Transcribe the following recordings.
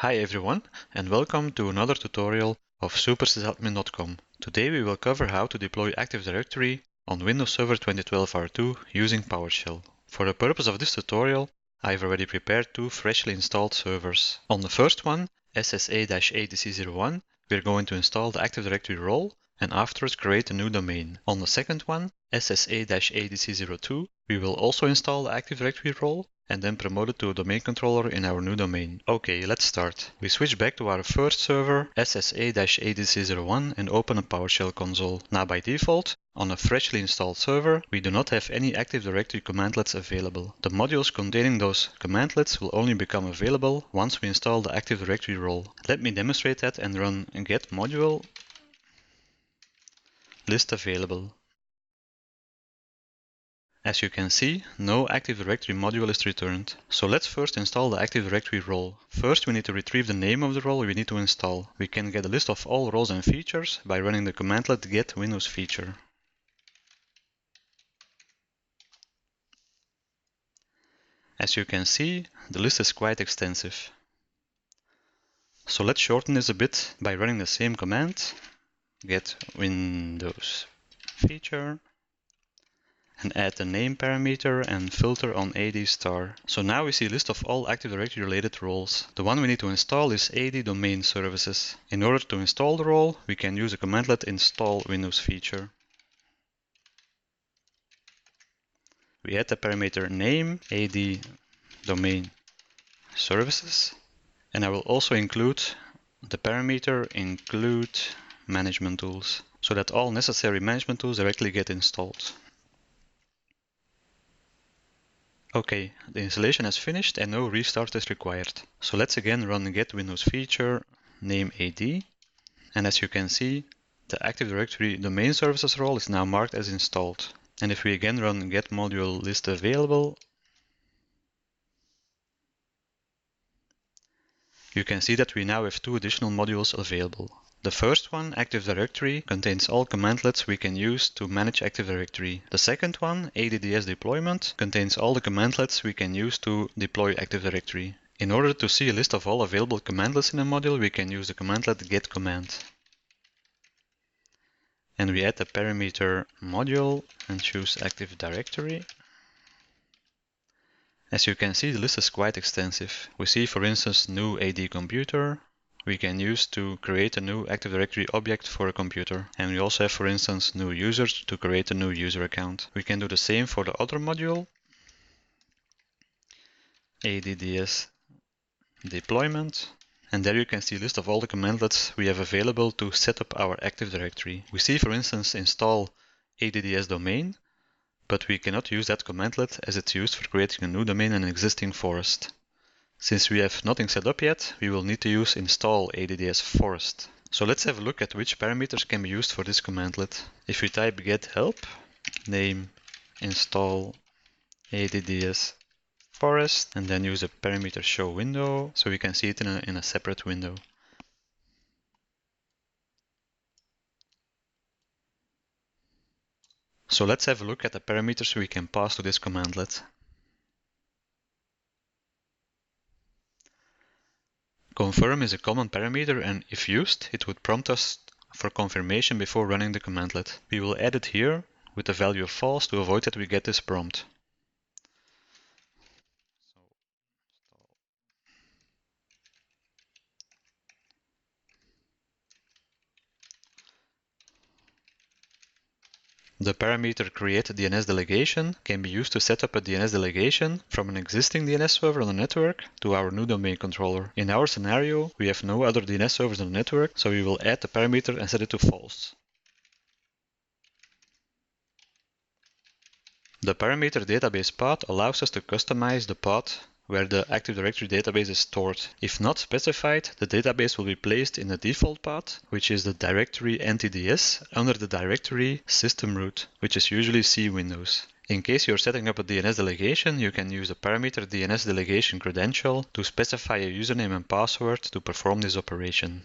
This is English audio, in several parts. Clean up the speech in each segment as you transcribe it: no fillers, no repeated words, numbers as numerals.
Hi everyone, and welcome to another tutorial of SUPERSYSADMIN.com. Today we will cover how to deploy Active Directory on Windows Server 2012 R2 using PowerShell. For the purpose of this tutorial, I've already prepared two freshly installed servers. On the first one, SSA-ADC01, we're going to install the Active Directory role and afterwards create a new domain. On the second one, SSA-ADC02, we will also install the Active Directory role and then promote it to a domain controller in our new domain. Okay, let's start. We switch back to our first server, SSA-ADC01, and open a PowerShell console. Now by default, on a freshly installed server, we do not have any Active Directory commandlets available. The modules containing those commandlets will only become available once we install the Active Directory role. Let me demonstrate that and run get module list available. As you can see, no Active Directory module is returned. So let's first install the Active Directory role. First, we need to retrieve the name of the role we need to install. We can get a list of all roles and features by running the commandlet get Windows feature. As you can see, the list is quite extensive. So let's shorten this a bit by running the same command, get Windows feature, and add the name parameter and filter on AD star. So now we see a list of all Active Directory related roles. The one we need to install is AD domain services. In order to install the role, we can use a commandlet install Windows feature. We add the parameter name AD domain services, and I will also include the parameter include management tools so that all necessary management tools directly get installed. Okay, the installation has finished and no restart is required. So let's again run get Windows feature, name AD, and as you can see, the Active Directory domain services role is now marked as installed. And if we again run get module list available, you can see that we now have two additional modules available. The first one, Active Directory, contains all commandlets we can use to manage Active Directory. The second one, ADDS Deployment, contains all the commandlets we can use to deploy Active Directory. In order to see a list of all available commandlets in a module, we can use the commandlet get command. And we add the parameter module and choose Active Directory. As you can see, the list is quite extensive. We see, for instance, new AD computer. We can use to create a new Active Directory object for a computer. And we also have, for instance, new users to create a new user account. We can do the same for the other module, ADDS Deployment. And there you can see a list of all the commandlets we have available to set up our Active Directory. We see, for instance, install ADDS domain, but we cannot use that commandlet as it's used for creating a new domain in an existing forest. Since we have nothing set up yet, we will need to use install ADDS forest. So let's have a look at which parameters can be used for this commandlet. If we type get help, name install ADDS forest, and then use a parameter show window, so we can see it in a separate window. So let's have a look at the parameters we can pass to this commandlet. Confirm is a common parameter, and if used, it would prompt us for confirmation before running the commandlet. We will add it here with the value of false to avoid that we get this prompt. The parameter create DNS delegation can be used to set up a DNS delegation from an existing DNS server on the network to our new domain controller. In our scenario, we have no other DNS servers on the network, so we will add the parameter and set it to false. The parameter database path allows us to customize the path where the Active Directory database is stored. If not specified, the database will be placed in the default path, which is the directory NTDS under the directory system root, which is usually C Windows. In case you're setting up a DNS delegation, you can use a parameter DNS delegation credential to specify a username and password to perform this operation.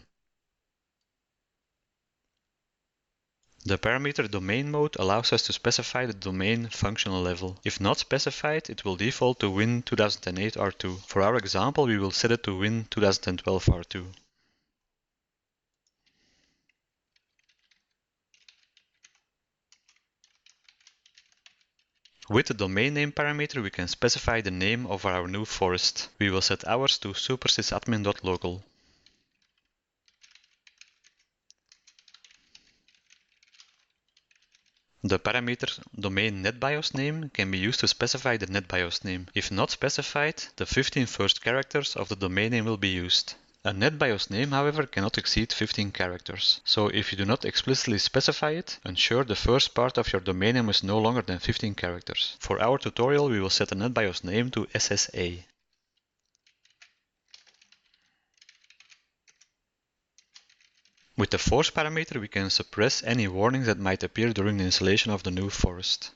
The parameter domain mode allows us to specify the domain functional level. If not specified, it will default to Win 2008 R2. For our example, we will set it to Win 2012 R2. With the domain name parameter, we can specify the name of our new forest. We will set ours to supersysadmin.local. The parameter domain netBIOS name can be used to specify the netBIOS name. If not specified, the 15 first characters of the domain name will be used. A netBIOS name, however, cannot exceed 15 characters. So if you do not explicitly specify it, ensure the first part of your domain name is no longer than 15 characters. For our tutorial, we will set the netBIOS name to SSA. With the force parameter, we can suppress any warnings that might appear during the installation of the new forest.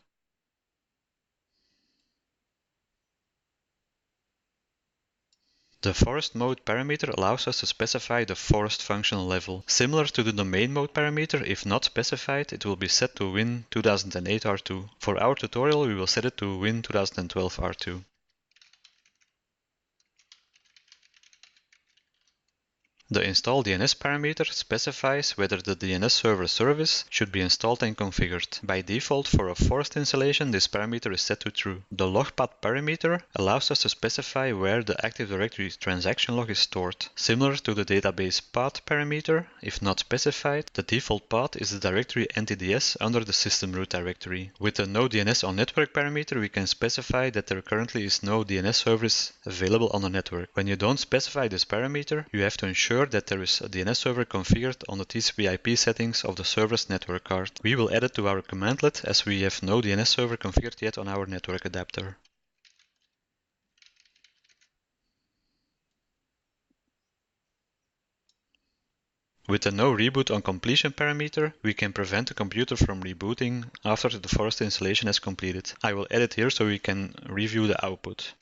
The forest mode parameter allows us to specify the forest functional level. Similar to the domain mode parameter, if not specified, it will be set to Win 2008 R2. For our tutorial, we will set it to Win 2012 R2. The install DNS parameter specifies whether the DNS server service should be installed and configured. By default, for a forest installation, this parameter is set to true. The log path parameter allows us to specify where the Active Directory transaction log is stored. Similar to the database path parameter, if not specified, the default path is the directory NTDS under the system root directory. With the no DNS on network parameter, we can specify that there currently is no DNS service available on the network. When you don't specify this parameter, you have to ensure that there is a DNS server configured on the TCP/IP settings of the server's network card. We will add it to our commandlet as we have no DNS server configured yet on our network adapter. With the no reboot on completion parameter, we can prevent the computer from rebooting after the forest installation has completed. I will add it here so we can review the output.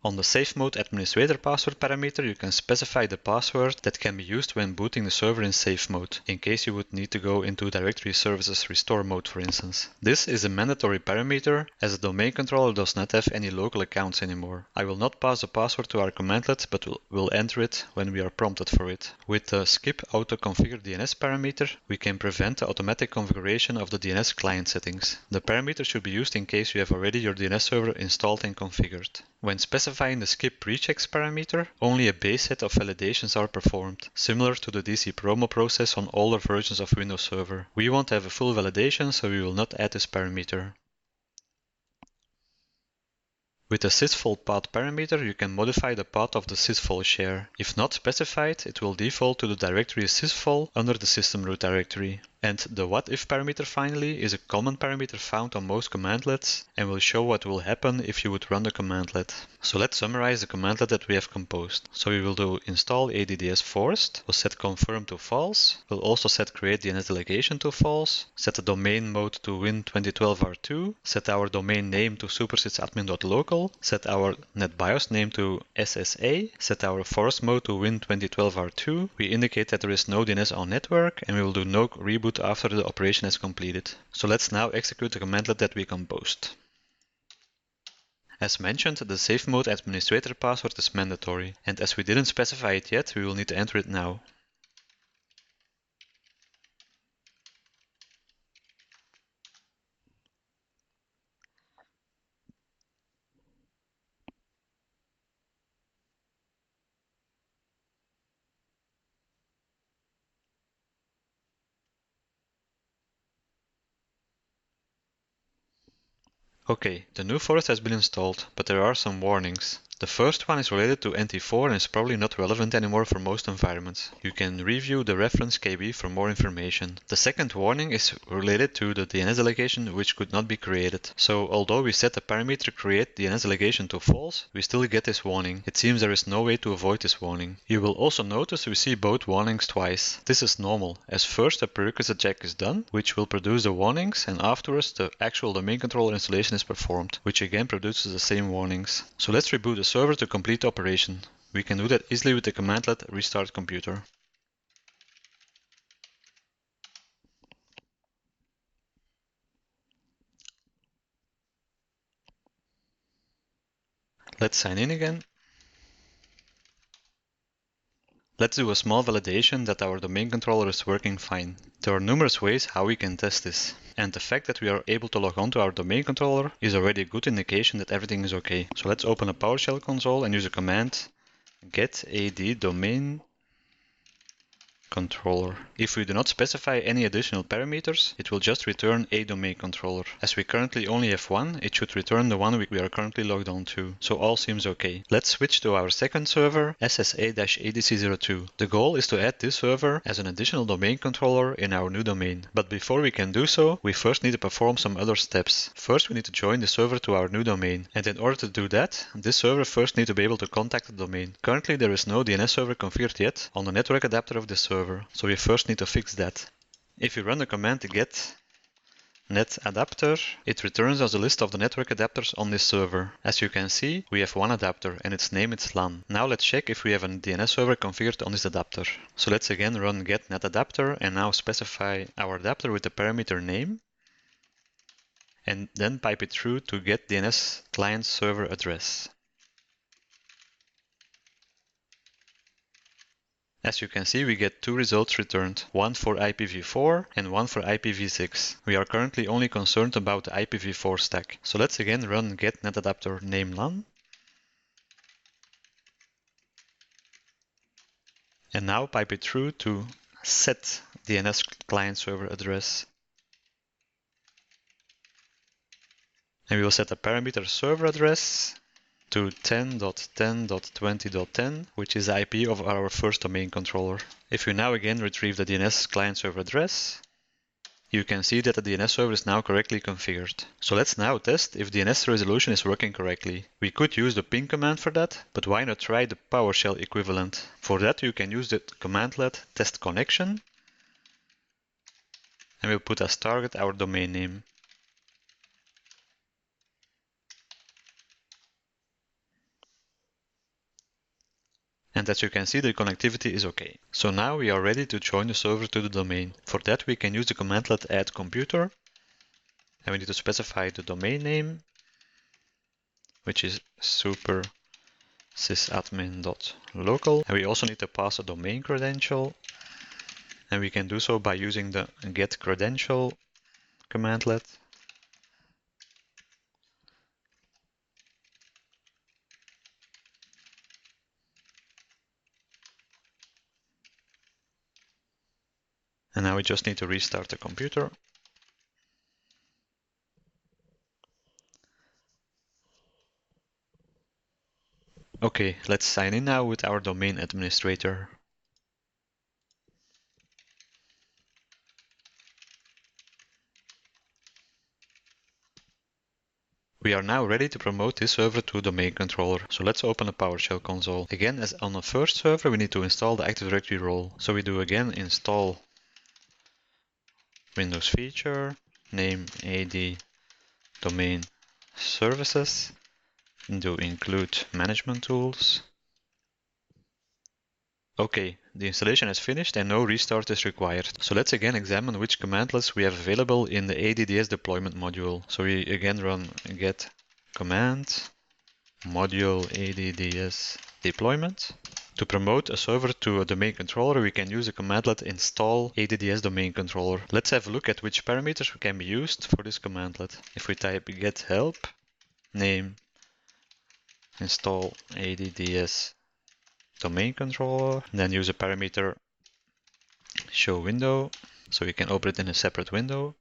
On the safe mode administrator password parameter, you can specify the password that can be used when booting the server in safe mode, in case you would need to go into directory services restore mode, for instance. This is a mandatory parameter, as the domain controller does not have any local accounts anymore. I will not pass the password to our commandlet, but will enter it when we are prompted for it. With the skip auto configure DNS parameter, we can prevent the automatic configuration of the DNS client settings. The parameter should be used in case you have already your DNS server installed and configured. When specifying the skip prechecks parameter, only a base set of validations are performed, similar to the DC promo process on older versions of Windows Server. We want to have a full validation, so we will not add this parameter. With the sysvol path parameter, you can modify the path of the sysvol share. If not specified, it will default to the directory sysvol under the system root directory. And the whatif parameter finally is a common parameter found on most commandlets and will show what will happen if you would run the commandlet. So let's summarize the commandlet that we have composed. So we will do install adds forest, we'll set confirm to false, we'll also set create DNS delegation to false, set the domain mode to Win 2012 R2, set our domain name to supersysadmin.local, set our netBIOS name to SSA, set our forest mode to Win 2012 R2, we indicate that there is no DNS on network, and we will do no reboot after the operation is completed. So let's now execute the commandlet that we composed. As mentioned, the safe mode administrator password is mandatory, and as we didn't specify it yet, we will need to enter it now. Okay, the new forest has been installed, but there are some warnings. The first one is related to NT4 and is probably not relevant anymore for most environments. You can review the reference KB for more information. The second warning is related to the DNS delegation which could not be created. So although we set the parameter create DNS delegation to false, we still get this warning. It seems there is no way to avoid this warning. You will also notice we see both warnings twice. This is normal, as first a prerequisite check is done, which will produce the warnings, and afterwards the actual domain controller installation is performed, which again produces the same warnings. So let's reboot the server to complete the operation. We can do that easily with the commandlet restart computer. Let's sign in again. Let's do a small validation that our domain controller is working fine. There are numerous ways how we can test this. And the fact that we are able to log on to our domain controller is already a good indication that everything is okay. So let's open a PowerShell console and use a command get ad domain controller. If we do not specify any additional parameters, it will just return a domain controller. As we currently only have one, it should return the one we are currently logged on to. So all seems okay. Let's switch to our second server, SSA-ADC02. The goal is to add this server as an additional domain controller in our new domain. But before we can do so, we first need to perform some other steps. First, we need to join the server to our new domain. And in order to do that, this server first needs to be able to contact the domain. Currently, there is no DNS server configured yet on the network adapter of this server. So we first need to fix that. If you run the command get net adapter, it returns us a list of the network adapters on this server. As you can see, we have one adapter and its name is LAN. Now let's check if we have a DNS server configured on this adapter. So let's again run get net adapter and now specify our adapter with the parameter name and then pipe it through to get DNS client server address. As you can see, we get two results returned, one for IPv4 and one for IPv6. We are currently only concerned about the IPv4 stack. So let's again run get net adapter name LAN. And now pipe it through to set DNS client server address. And we will set a parameter server address to 10.10.20.10, which is the IP of our first domain controller. If you now again retrieve the DNS client server address, you can see that the DNS server is now correctly configured. So let's now test if DNS resolution is working correctly. We could use the ping command for that, but why not try the PowerShell equivalent? For that you can use the commandlet test connection, and we'll put as target our domain name. And as you can see, the connectivity is okay. So now we are ready to join the server to the domain. For that, we can use the commandlet add computer. And we need to specify the domain name, which is supersysadmin.local. And we also need to pass a domain credential. And we can do so by using the get credential commandlet. And now we just need to restart the computer. Okay, let's sign in now with our domain administrator. We are now ready to promote this server to domain controller. So let's open a PowerShell console. Again, as on the first server, we need to install the Active Directory role. So we do again install Windows feature, name AD domain services, and do include management tools. Okay, the installation is finished and no restart is required. So let's again examine which commandlets we have available in the ADDS deployment module. So we again run get command module ADDS deployment. To promote a server to a domain controller, we can use the commandlet install ADDS domain controller. Let's have a look at which parameters can be used for this commandlet. If we type get help name install ADDS domain controller, then use a parameter show window, so we can open it in a separate window.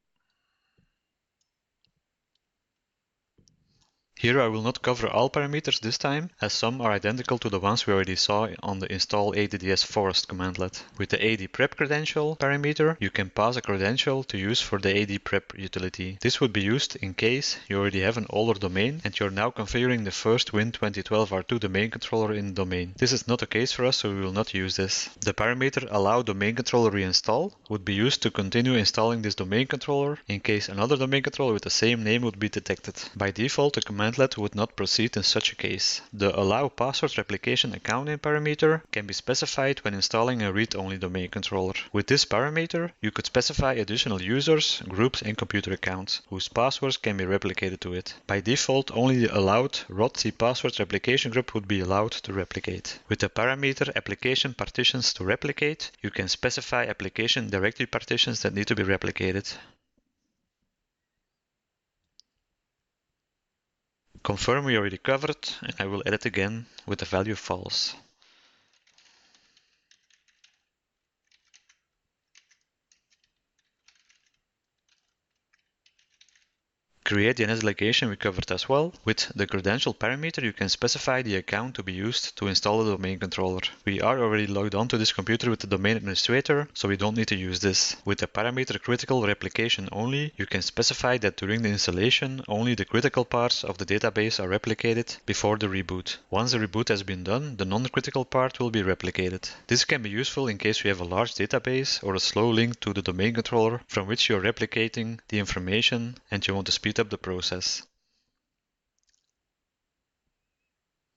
Here I will not cover all parameters this time, as some are identical to the ones we already saw on the install ADDS forest commandlet. With the AD prep credential parameter, you can pass a credential to use for the AD prep utility. This would be used in case you already have an older domain and you're now configuring the first Win 2012 R2 domain controller in the domain. This is not the case for us, so we will not use this. The parameter allow domain controller reinstall would be used to continue installing this domain controller in case another domain controller with the same name would be detected. By default, the command commandlet would not proceed in such a case. The allow password replication account name parameter can be specified when installing a read-only domain controller. With this parameter, you could specify additional users, groups, and computer accounts whose passwords can be replicated to it. By default, only the allowed ROTC password replication group would be allowed to replicate. With the parameter application partitions to replicate, you can specify application directory partitions that need to be replicated. Confirm we already covered, and I will edit again with the value false. Create the DNS delegation we covered as well. With the credential parameter, you can specify the account to be used to install the domain controller. We are already logged onto this computer with the domain administrator, so we don't need to use this. With the parameter critical replication only, you can specify that during the installation, only the critical parts of the database are replicated before the reboot. Once the reboot has been done, the non-critical part will be replicated. This can be useful in case you have a large database or a slow link to the domain controller from which you are replicating the information and you want to speed up the process.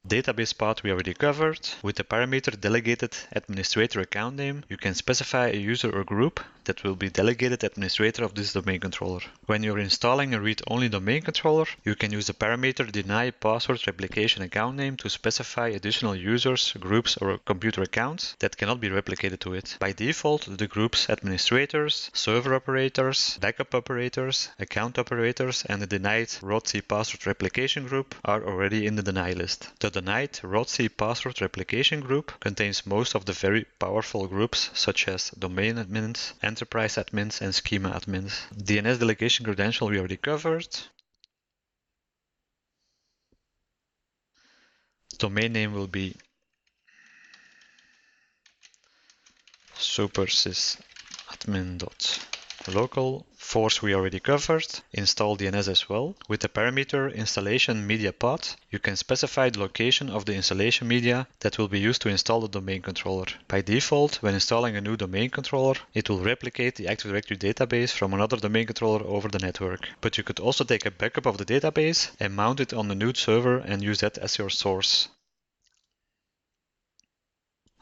Database path we already covered. With the parameter delegated administrator account name, you can specify a user or group that will be delegated administrator of this domain controller. When you're installing a read-only domain controller, you can use the parameter deny password replication account name to specify additional users, groups, or computer accounts that cannot be replicated to it. By default, the groups administrators, server operators, backup operators, account operators, and the denied ROTC password replication group are already in the deny list. The denied ROTC password replication group contains most of the very powerful groups such as domain admins, enterprise admins, and schema admins. DNS delegation credential we already covered. Domain name will be supersysadmin.local. Force we already covered. Install DNS as well. With the parameter installation media path, you can specify the location of the installation media that will be used to install the domain controller. By default, when installing a new domain controller, it will replicate the Active Directory database from another domain controller over the network. But you could also take a backup of the database and mount it on the new server and use that as your source.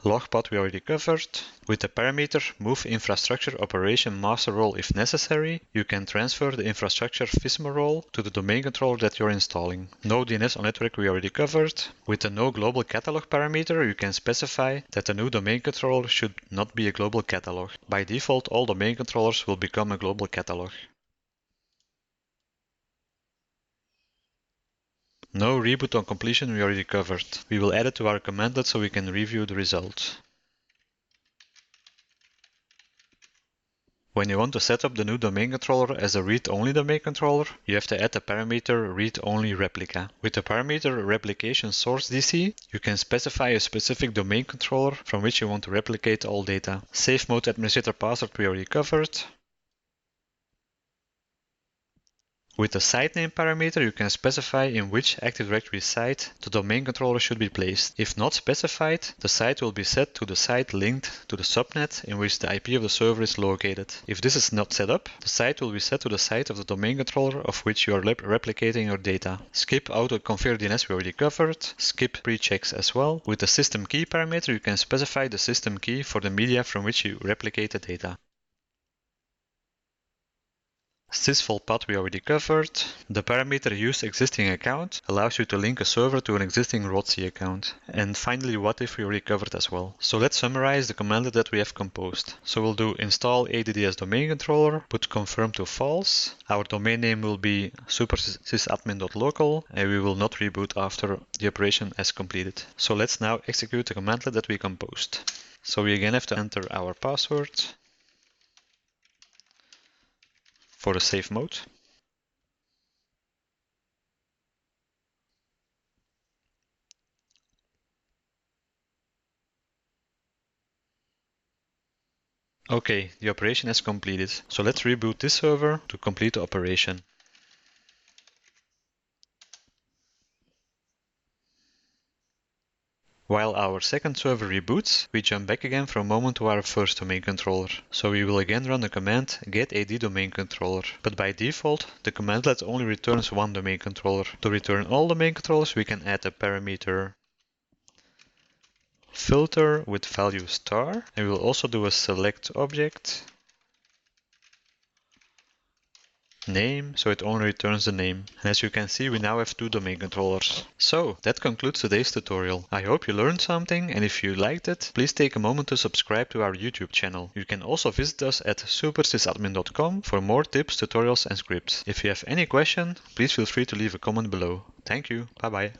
Log path we already covered. With the parameter move infrastructure operation master role if necessary, you can transfer the infrastructure FISMA role to the domain controller that you're installing. No DNS on network we already covered. With the no global catalog parameter, you can specify that the new domain controller should not be a global catalog. By default, all domain controllers will become a global catalog. No reboot on completion we already covered. We will add it to our commandlet so we can review the results. When you want to set up the new domain controller as a read-only domain controller, you have to add the parameter read-only replica. With the parameter replication source DC, you can specify a specific domain controller from which you want to replicate all data. Safe mode administrator password we already covered. With the site name parameter, you can specify in which Active Directory site the domain controller should be placed. If not specified, the site will be set to the site linked to the subnet in which the IP of the server is located. If this is not set up, the site will be set to the site of the domain controller of which you are replicating your data. Skip auto configure DNS we already covered. Skip pre-checks as well. With the system key parameter, you can specify the system key for the media from which you replicate the data. Sysvol path we already covered. The parameter use existing account allows you to link a server to an existing ROTC account. And finally, what if we already covered as well. So let's summarize the commandlet that we have composed. So we'll do install ADDS domain controller, put confirm to false. Our domain name will be supersysadmin.local and we will not reboot after the operation has completed. So let's now execute the commandlet that we composed. So we again have to enter our password for the safe mode. Okay, the operation has completed. So let's reboot this server to complete the operation. While our second server reboots, we jump back again for a moment to our first domain controller. So we will again run the command get AD domain controller. But by default, the commandlet only returns one domain controller. To return all domain controllers, we can add a parameter filter with value star, and we will also do a select object name, so it only returns the name. And as you can see, we now have 2 domain controllers. So that concludes today's tutorial. I hope you learned something, and if you liked it, please take a moment to subscribe to our YouTube channel. You can also visit us at SUPERSYSADMIN.com for more tips, tutorials and scripts. If you have any question, please feel free to leave a comment below. Thank you, bye bye.